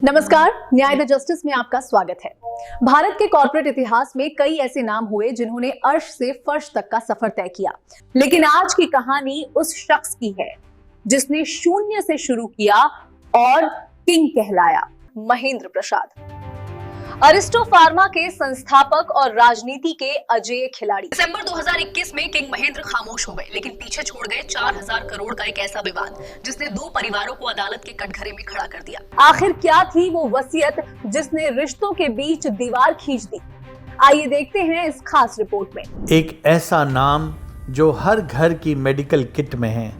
नमस्कार, न्याय the justice में आपका स्वागत है। भारत के कॉर्पोरेट इतिहास में कई ऐसे नाम हुए जिन्होंने अर्श से फर्श तक का सफर तय किया, लेकिन आज की कहानी उस शख्स की है जिसने शून्य से शुरू किया और किंग कहलाया। महेंद्र प्रसाद, अरिस्टो फार्मा के संस्थापक और राजनीति के अजेय खिलाड़ी। दिसंबर 2021 में किंग महेंद्र खामोश हो गए, लेकिन पीछे छोड़ गए 4000 करोड़ का एक ऐसा विवाद जिसने दो परिवारों को अदालत के कटघरे में खड़ा कर दिया। आखिर क्या थी वो वसीयत जिसने रिश्तों के बीच दीवार खींच दी? आइए देखते हैं इस खास रिपोर्ट में। एक ऐसा नाम जो हर घर की मेडिकल किट में है,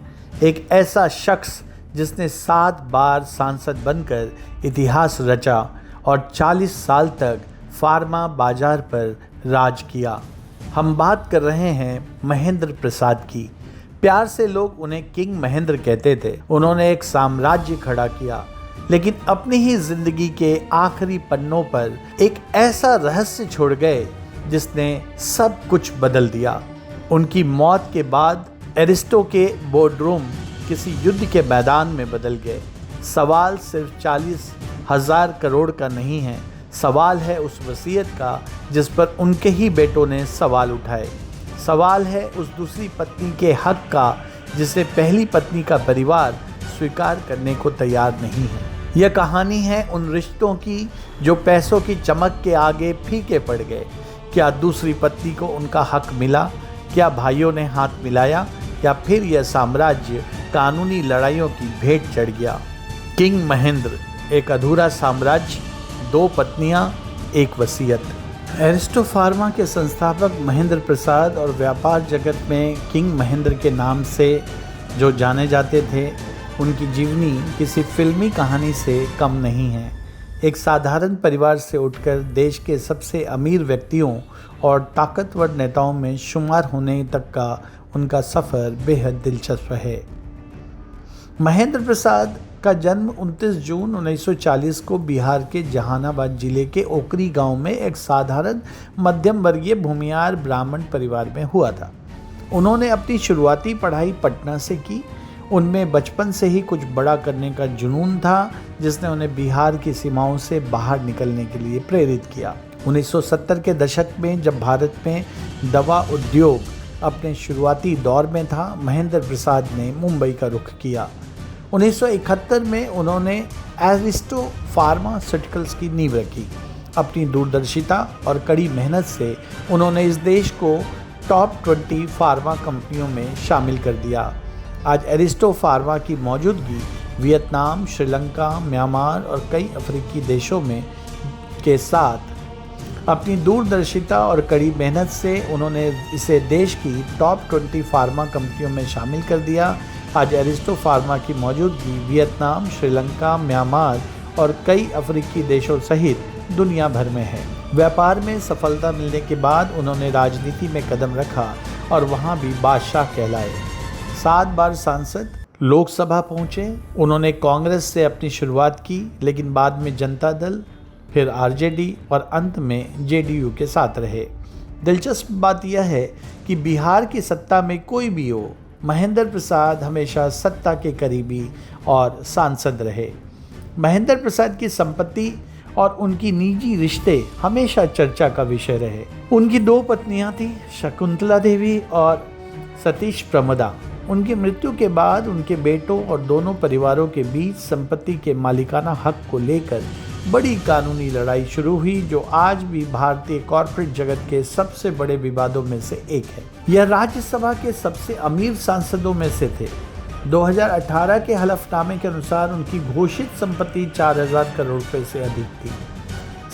एक ऐसा शख्स जिसने 7 बार सांसद बनकर इतिहास रचा और 40 साल तक फार्मा बाजार पर राज किया। हम बात कर रहे हैं महेंद्र प्रसाद की। प्यार से लोग उन्हें किंग महेंद्र कहते थे। उन्होंने एक साम्राज्य खड़ा किया, लेकिन अपनी ही जिंदगी के आखिरी पन्नों पर एक ऐसा रहस्य छोड़ गए जिसने सब कुछ बदल दिया। उनकी मौत के बाद एरिस्टो के बोर्डरूम किसी युद्ध के मैदान में बदल गए। सवाल सिर्फ 40,000 करोड़ का नहीं है, सवाल है उस वसीयत का जिस पर उनके ही बेटों ने सवाल उठाए। सवाल है उस दूसरी पत्नी के हक का जिसे पहली पत्नी का परिवार स्वीकार करने को तैयार नहीं है। यह कहानी है उन रिश्तों की जो पैसों की चमक के आगे फीके पड़ गए। क्या दूसरी पत्नी को उनका हक मिला? क्या भाइयों ने हाथ मिलाया? या फिर यह साम्राज्य कानूनी लड़ाइयों की भेंट चढ़ गया? किंग महेंद्र, एक अधूरा साम्राज्य, 2 पत्नियां, एक वसीयत। एरिस्टो फार्मा के संस्थापक महेंद्र प्रसाद और व्यापार जगत में किंग महेंद्र के नाम से जो जाने जाते थे, उनकी जीवनी किसी फिल्मी कहानी से कम नहीं है। एक साधारण परिवार से उठकर देश के सबसे अमीर व्यक्तियों और ताकतवर नेताओं में शुमार होने तक का उनका सफ़र बेहद दिलचस्प है। महेंद्र प्रसाद का जन्म 29 जून 1940 को बिहार के जहानाबाद जिले के ओकरी गांव में एक साधारण मध्यम वर्गीय भूमिहार ब्राह्मण परिवार में हुआ था। उन्होंने अपनी शुरुआती पढ़ाई पटना से की। उनमें बचपन से ही कुछ बड़ा करने का जुनून था जिसने उन्हें बिहार की सीमाओं से बाहर निकलने के लिए प्रेरित किया। 1970 के दशक में जब भारत में दवा उद्योग अपने शुरुआती दौर में था, महेंद्र प्रसाद ने मुंबई का रुख किया। 1971 में उन्होंने एरिस्टो फार्मास्यूटिकल्स की नींव रखी। अपनी दूरदर्शिता और कड़ी मेहनत से उन्होंने इस देश को टॉप 20 फार्मा कंपनियों में शामिल कर दिया। आज एरिस्टो फार्मा की मौजूदगी वियतनाम, श्रीलंका, म्यांमार और कई अफ्रीकी देशों में के साथ अपनी दूरदर्शिता और कड़ी मेहनत से उन्होंने इसे देश की टॉप 20 फार्मा कंपनियों में शामिल कर दिया। आज एरिस्टो फार्मा की मौजूदगी वियतनाम, श्रीलंका, म्यांमार और कई अफ्रीकी देशों सहित दुनिया भर में है। व्यापार में सफलता मिलने के बाद उन्होंने राजनीति में कदम रखा और वहां भी बादशाह कहलाए। 7 बार सांसद, लोकसभा पहुंचे। उन्होंने कांग्रेस से अपनी शुरुआत की, लेकिन बाद में जनता दल, फिर आरजेडी और अंत में जेडीयू के साथ रहे। दिलचस्प बात यह है कि बिहार की सत्ता में कोई भी हो, महेंद्र प्रसाद हमेशा सत्ता के करीबी और सांसद रहे। महेंद्र प्रसाद की संपत्ति और उनकी निजी रिश्ते हमेशा चर्चा का विषय रहे। उनकी 2 पत्नियां थीं, शकुंतला देवी और सतीश प्रमदा। उनकी मृत्यु के बाद उनके बेटों और दोनों परिवारों के बीच संपत्ति के मालिकाना हक को लेकर बड़ी कानूनी लड़ाई शुरू हुई, जो आज भी भारतीय कॉर्पोरेट जगत के सबसे बड़े विवादों में से एक है। यह राज्यसभा के सबसे अमीर सांसदों में से थे। 2018 के हलफनामे के अनुसार उनकी घोषित संपत्ति 4000 करोड़ रुपए से अधिक थी।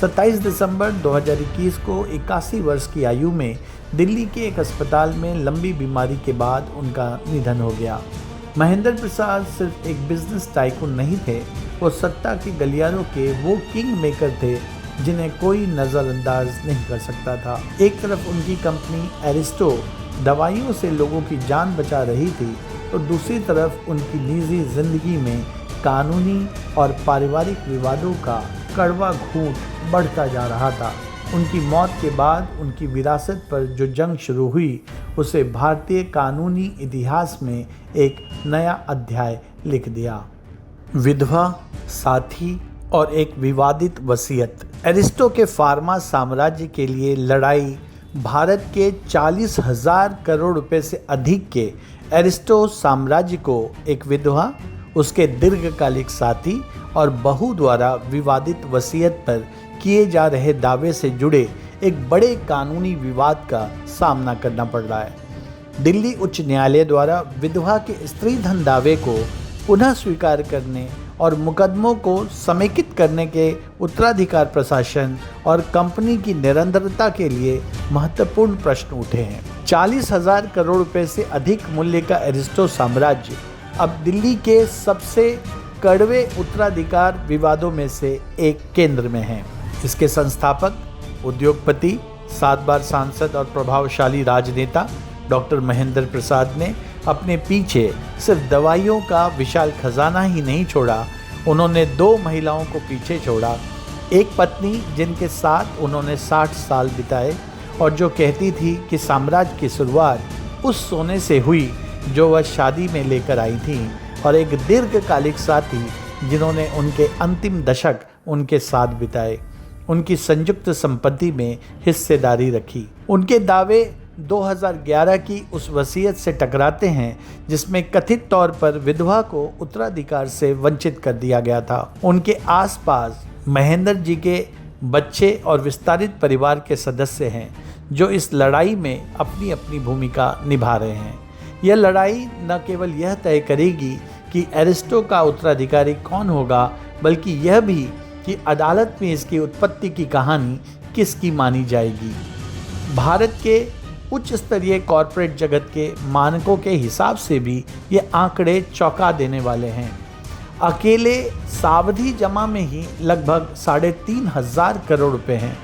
27 दिसंबर 2021 को 81 वर्ष की आयु में दिल्ली के एक अस्पताल में लंबी बीमारी के बाद उनका निधन हो गया। महेंद्र प्रसाद सिर्फ एक बिजनेस टाइकून नहीं थे, वो सत्ता के गलियारों के वो किंग मेकर थे जिन्हें कोई नज़रअंदाज नहीं कर सकता था। एक तरफ उनकी कंपनी एरिस्टो दवाइयों से लोगों की जान बचा रही थी, तो दूसरी तरफ उनकी निजी जिंदगी में कानूनी और पारिवारिक विवादों का कड़वा घूंट बढ़ता जा रहा था। उनकी मौत के बाद उनकी विरासत पर जो जंग शुरू हुई, उसे भारतीय कानूनी इतिहास में एक नया अध्याय लिख दिया। विधवा, साथी और एक विवादित वसीयत। एरिस्टो के फार्मा साम्राज्य के लिए लड़ाई भारत के 40,000 करोड़ रुपए से अधिक के एरिस्टो साम्राज्य को एक विधवा, उसके दीर्घकालिक साथी और बहू द्वारा विवादित वसीयत पर किए जा रहे दावे से जुड़े एक बड़े कानूनी विवाद का सामना करना पड़ रहा है। दिल्ली उच्च न्यायालय द्वारा विधवा के स्त्री धन दावे को पुनः स्वीकार करने और मुकदमों को समेकित करने के उत्तराधिकार प्रशासन और कंपनी की निरंतरता के लिए महत्वपूर्ण प्रश्न उठे हैं। 40,000 करोड़ रुपए से अधिक मूल्य का एरिस्टो साम्राज्य अब दिल्ली के सबसे कड़वे उत्तराधिकार विवादों में से एक केंद्र में है। इसके संस्थापक, उद्योगपति, 7 बार सांसद और प्रभावशाली राजनेता डॉक्टर महेंद्र प्रसाद ने अपने पीछे सिर्फ दवाइयों का विशाल खजाना ही नहीं छोड़ा, उन्होंने 2 महिलाओं को पीछे छोड़ा। एक पत्नी जिनके साथ उन्होंने 60 साल बिताए और जो कहती थी कि साम्राज्य की शुरुआत उस सोने से हुई जो वह शादी में लेकर आई थी, और एक दीर्घकालिक साथी जिन्होंने उनके अंतिम दशक उनके साथ बिताए, उनकी संयुक्त संपत्ति में हिस्सेदारी रखी। उनके दावे 2011 की उस वसीयत से टकराते हैं जिसमें कथित तौर पर विधवा को उत्तराधिकार से वंचित कर दिया गया था। उनके आसपास महेंद्र जी के बच्चे और विस्तारित परिवार के सदस्य हैं जो इस लड़ाई में अपनी अपनी भूमिका निभा रहे हैं। यह लड़ाई न केवल यह तय करेगी कि एरिस्टो का उत्तराधिकारी कौन होगा, बल्कि यह भी कि अदालत में इसकी उत्पत्ति की कहानी किसकी मानी जाएगी। भारत के उच्च स्तरीय कॉरपोरेट जगत के मानकों के हिसाब से भी ये आंकड़े चौंका देने वाले हैं। अकेले सावधि जमा में ही लगभग 3,500 करोड़ रुपए हैं।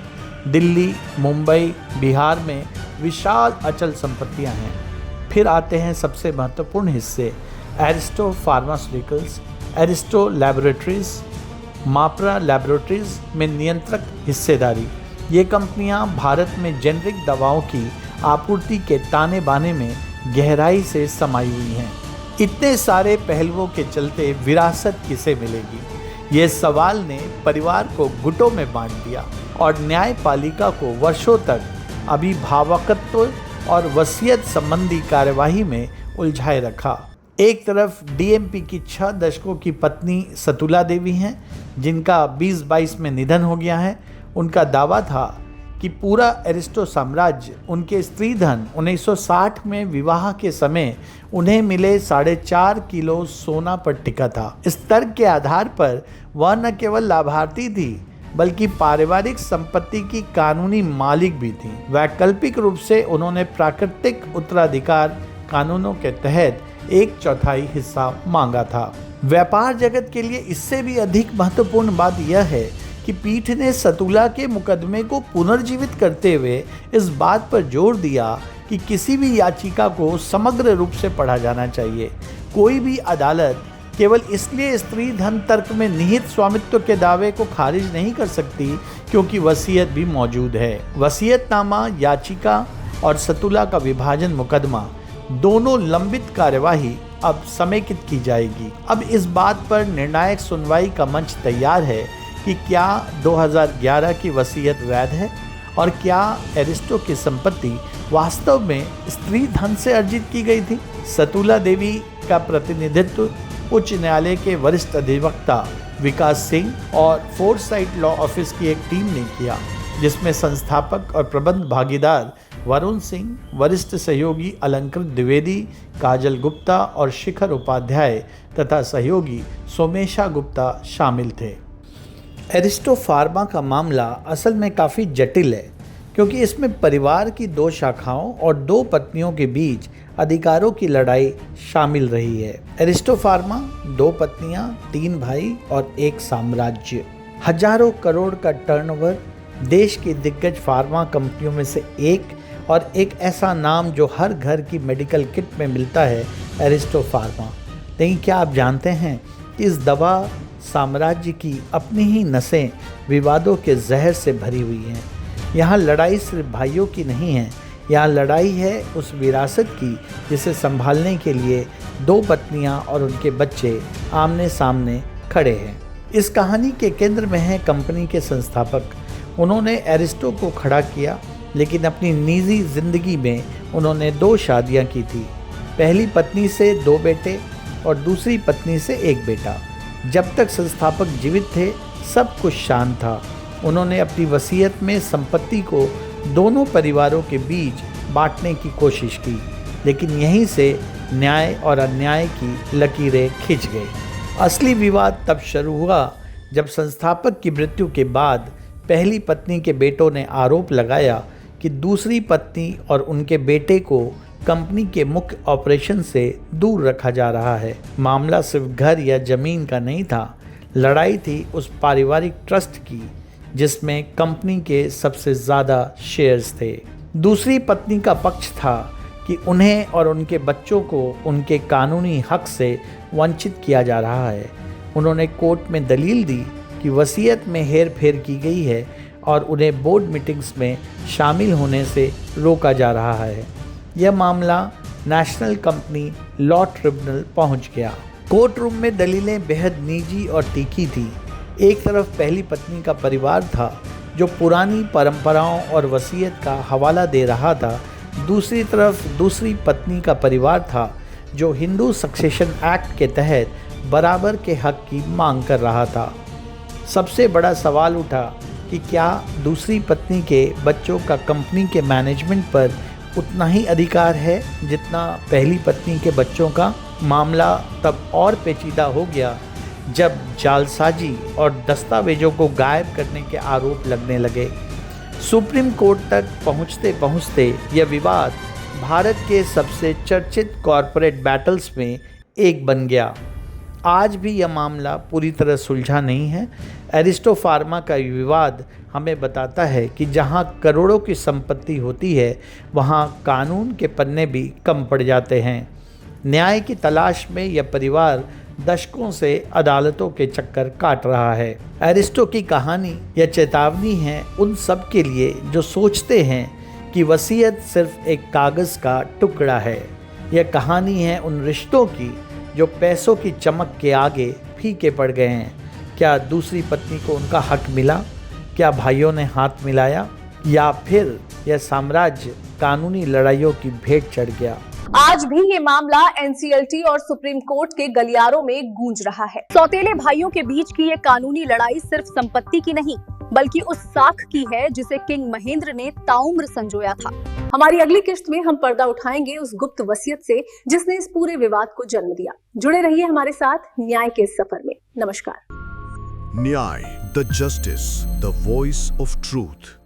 दिल्ली, मुंबई, बिहार में विशाल अचल संपत्तियां हैं। फिर आते हैं सबसे महत्वपूर्ण हिस्से, Aristo pharmaceuticals, Aristo laboratories, Mapra laboratories में नियंत्रक हिस्सेदारी। ये कंपनियां भारत में जेनरिक दवाओं की आपूर्ति के ताने बाने में गहराई से समाई हुई हैं। इतने सारे पहलुओं के चलते विरासत किसे मिलेगी, ये सवाल ने परिवार को गुटों में बांट दिया और न्यायपालिका को वर्षों तक अभिभावकत्व और वसीयत संबंधी कार्यवाही में उलझाए रखा। एक तरफ डीएमपी की 6 दशकों की पत्नी सतुला देवी हैं जिनका 2022 में निधन हो गया है। उनका दावा था कि पूरा एरिस्टो साम्राज्य उनके स्त्री धन 1960 में विवाह के समय उन्हें मिले 4.5 किलो सोना पर टिका था। इस तर्क के आधार पर वह न केवल लाभार्थी थी बल्कि पारिवारिक संपत्ति की कानूनी मालिक भी थी। वैकल्पिक रूप से उन्होंने प्राकृतिक उत्तराधिकार कानूनों के तहत 1/4 हिस्सा मांगा था। व्यापार जगत के लिए इससे भी अधिक महत्वपूर्ण बात यह है कि पीठ ने सतुला के मुकदमे को पुनर्जीवित करते हुए इस बात पर जोर दिया कि किसी भी याचिका को समग्र रूप से पढ़ा जाना चाहिए। कोई भी अदालत केवल इसलिए स्त्री धन तर्क में निहित स्वामित्व के दावे को खारिज नहीं कर सकती क्योंकि वसीयत भी मौजूद है। वसीयतनामा याचिका और सतुला का विभाजन मुकदमा दोनों लंबित कार्यवाही अब समेकित की जाएगी। अब इस बात पर निर्णायक सुनवाई का मंच तैयार है कि क्या 2011 की वसीयत वैध है और क्या एरिस्टो की संपत्ति वास्तव में स्त्री धन से अर्जित की गई थी। सतुला देवी का प्रतिनिधित्व उच्च न्यायालय के वरिष्ठ अधिवक्ता विकास सिंह और फोरसाइट लॉ ऑफिस की एक टीम ने किया, जिसमें संस्थापक और प्रबंध भागीदार वरुण सिंह, वरिष्ठ सहयोगी अलंकृत द्विवेदी, काजल गुप्ता और शिखर उपाध्याय तथा सहयोगी सोमेशा गुप्ता शामिल थे। एरिस्टो फार्मा का मामला असल में काफ़ी जटिल है क्योंकि इसमें परिवार की 2 शाखाओं और 2 पत्नियों के बीच अधिकारों की लड़ाई शामिल रही है। एरिस्टो फार्मा 2 पत्नियां, 3 भाई और 1 साम्राज्य, हजारों करोड़ का टर्नओवर, देश की दिग्गज फार्मा कंपनियों में से एक और एक ऐसा नाम जो हर घर की मेडिकल किट में मिलता है, एरिस्टो फार्मा। लेकिन क्या आप जानते हैं कि इस दवा साम्राज्य की अपनी ही नसें विवादों के जहर से भरी हुई हैं। यहाँ लड़ाई सिर्फ भाइयों की नहीं है, यहाँ लड़ाई है उस विरासत की जिसे संभालने के लिए 2 पत्नियाँ और उनके बच्चे आमने सामने खड़े हैं। इस कहानी के केंद्र में है कंपनी के संस्थापक। उन्होंने एरिस्टो को खड़ा किया, लेकिन अपनी निजी जिंदगी में उन्होंने 2 शादियां की थी। पहली पत्नी से 2 बेटे और दूसरी पत्नी से 1 बेटा। जब तक संस्थापक जीवित थे सब कुछ शांत था। उन्होंने अपनी वसीयत में संपत्ति को दोनों परिवारों के बीच बांटने की कोशिश की, लेकिन यहीं से न्याय और अन्याय की लकीरें खिंच गई। असली विवाद तब शुरू हुआ जब संस्थापक की मृत्यु के बाद पहली पत्नी के बेटों ने आरोप लगाया कि दूसरी पत्नी और उनके बेटे को कंपनी के मुख्य ऑपरेशन से दूर रखा जा रहा है। मामला सिर्फ घर या जमीन का नहीं था, लड़ाई थी उस पारिवारिक ट्रस्ट की जिसमें कंपनी के सबसे ज़्यादा शेयर्स थे। दूसरी पत्नी का पक्ष था कि उन्हें और उनके बच्चों को उनके कानूनी हक से वंचित किया जा रहा है। उन्होंने कोर्ट में दलील दी कि वसीयत में हेरफेर की गई है और उन्हें बोर्ड मीटिंग्स में शामिल होने से रोका जा रहा है। यह मामला नेशनल कंपनी लॉ ट्रिब्यूनल पहुंच गया। कोर्ट रूम में दलीलें बेहद निजी और तीखी थी। एक तरफ पहली पत्नी का परिवार था जो पुरानी परंपराओं और वसीयत का हवाला दे रहा था, दूसरी तरफ दूसरी पत्नी का परिवार था जो हिंदू सक्सेशन एक्ट के तहत बराबर के हक की मांग कर रहा था। सबसे बड़ा सवाल उठा कि क्या दूसरी पत्नी के बच्चों का कंपनी के मैनेजमेंट पर उतना ही अधिकार है जितना पहली पत्नी के बच्चों का। मामला तब और पेचीदा हो गया जब जालसाजी और दस्तावेजों को गायब करने के आरोप लगने लगे। सुप्रीम कोर्ट तक पहुंचते पहुंचते यह विवाद भारत के सबसे चर्चित कॉरपोरेट बैटल्स में एक बन गया। आज भी यह मामला पूरी तरह सुलझा नहीं है। एरिस्टो फार्मा का विवाद हमें बताता है कि जहां करोड़ों की संपत्ति होती है वहां कानून के पन्ने भी कम पड़ जाते हैं। न्याय की तलाश में यह परिवार दशकों से अदालतों के चक्कर काट रहा है। एरिस्टो की कहानी यह चेतावनी है उन सब के लिए जो सोचते हैं कि वसीयत सिर्फ एक कागज़ का टुकड़ा है। यह कहानी है उन रिश्तों की जो पैसों की चमक के आगे फीके पड़ गए हैं। क्या दूसरी पत्नी को उनका हक मिला? क्या भाइयों ने हाथ मिलाया? या फिर यह साम्राज्य कानूनी लड़ाइयों की भेंट चढ़ गया? आज भी ये मामला एनसीएलटी और सुप्रीम कोर्ट के गलियारों में गूंज रहा है। सौतेले भाइयों के बीच की ये कानूनी लड़ाई सिर्फ संपत्ति की नहीं बल्कि उस साख की है जिसे किंग महेंद्र ने ताउम्र संजोया था। हमारी अगली किस्त में हम पर्दा उठाएंगे उस गुप्त वसीयत से जिसने इस पूरे विवाद को जन्म दिया। जुड़े रहिए हमारे साथ न्याय के इस सफर में। नमस्कार। न्याय, the justice, the voice of truth.